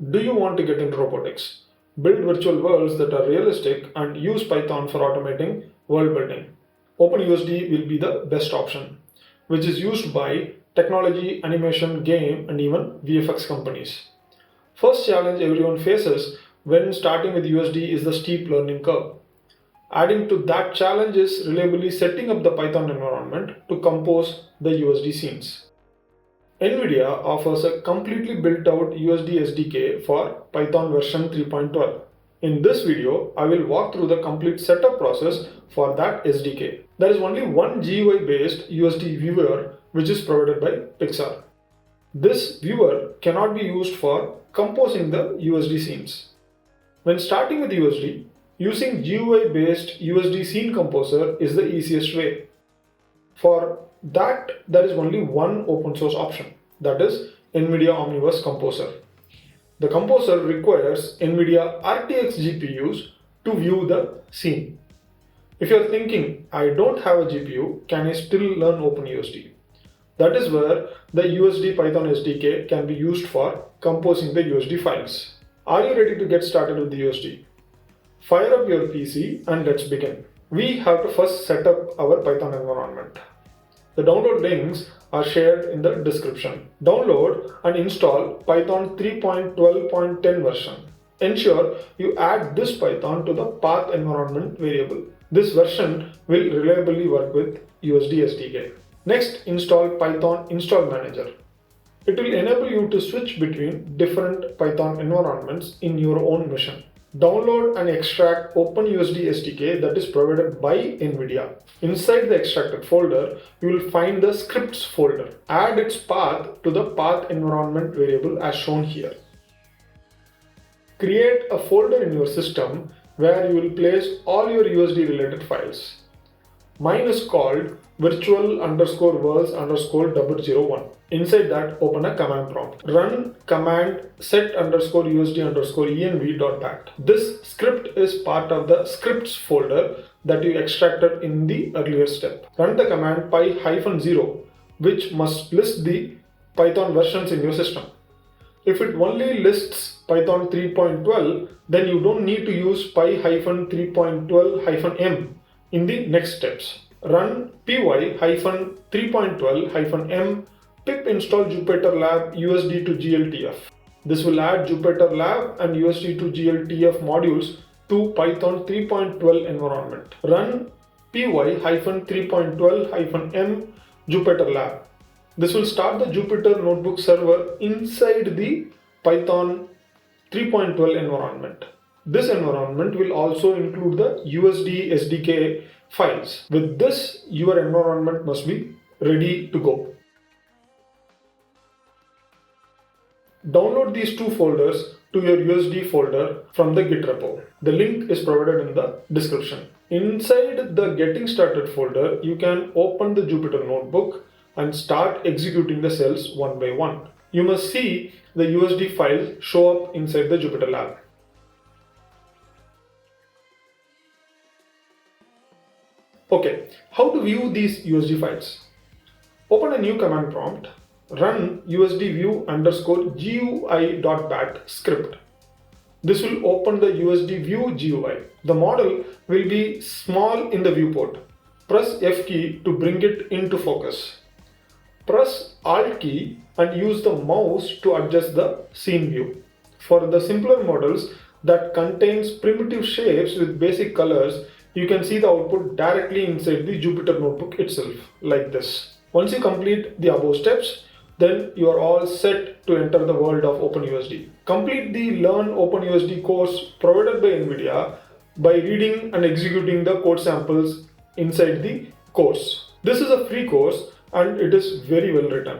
Do you want to get into robotics? Build virtual worlds that are realistic and use Python for automating world building. OpenUSD will be the best option, which is used by technology, animation, game, and even VFX companies. First challenge everyone faces when starting with USD is the steep learning curve. Adding to that challenge is reliably setting up the Python environment to compose the USD scenes. Nvidia offers a completely built out USD SDK for Python version 3.12. In this video, I will walk through the complete setup process for that SDK. There is only one GUI based USD viewer which is provided by Pixar. This viewer cannot be used for composing the USD scenes. When starting with USD, using GUI based USD scene composer is the easiest way. For that, there is only one open source option, that is Nvidia Omniverse Composer. The composer requires Nvidia RTX GPUs to view the scene. If you are thinking, I don't have a GPU, can I still learn OpenUSD? That is where the USD Python SDK can be used for composing the USD files. Are you ready to get started with the USD? Fire up your PC and let's begin. We have to first set up our Python environment. The download links are shared in the description. Download and install Python 3.12.10 version. Ensure you add this Python to the path environment variable. This version will reliably work with USD SDK. Next, install Python Install Manager. It will enable you to switch between different Python environments in your own machine. Download and extract Open USD SDK that is provided by Nvidia. Inside the extracted folder, you will find the scripts folder. Add its path to the path environment variable as shown here. Create a folder in your system where you will place all your USD related files. Mine is called virtual_worlds_001. Inside that, open a command prompt. Run command set_USD_env.bat. This script is part of the scripts folder that you extracted in the earlier step. Run the command pi-0, which must list the Python versions in your system. If it only lists Python 3.12, then you don't need to use pi-3.12-m in the next steps. Run py-3.12-m pip install Jupyter Lab USD to GLTF. This will add Jupyter Lab and USD to GLTF modules to Python 3.12 environment. Run py-3.12-m Jupyter Lab. This will start the Jupyter notebook server inside the Python 3.12 environment. This environment will also include the USD SDK files. With this, your environment must be ready to go. Download these two folders to your USD folder from the Git repo. The link is provided in the description. Inside the Getting Started folder, you can open the Jupyter notebook and start executing the cells one by one. You must see the USD files show up inside the Jupyter Lab. Okay, how to view these USD files? Open a new command prompt. Run usdview_GUI.bat script. This will open the USD view GUI. The model will be small in the viewport. Press F key to bring it into focus. Press Alt key and use the mouse to adjust the scene view. For the simpler models that contains primitive shapes with basic colors, you can see the output directly inside the Jupyter notebook itself, like this. Once you complete the above steps, then you are all set to enter the world of OpenUSD. Complete the Learn OpenUSD course provided by Nvidia by reading and executing the code samples inside the course. This is a free course and it is very well written.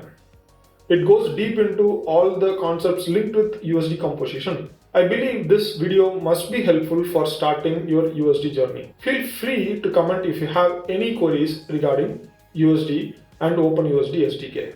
It goes deep into all the concepts linked with USD composition. I believe this video must be helpful for starting your USD journey. Feel free to comment if you have any queries regarding USD and OpenUSD SDK.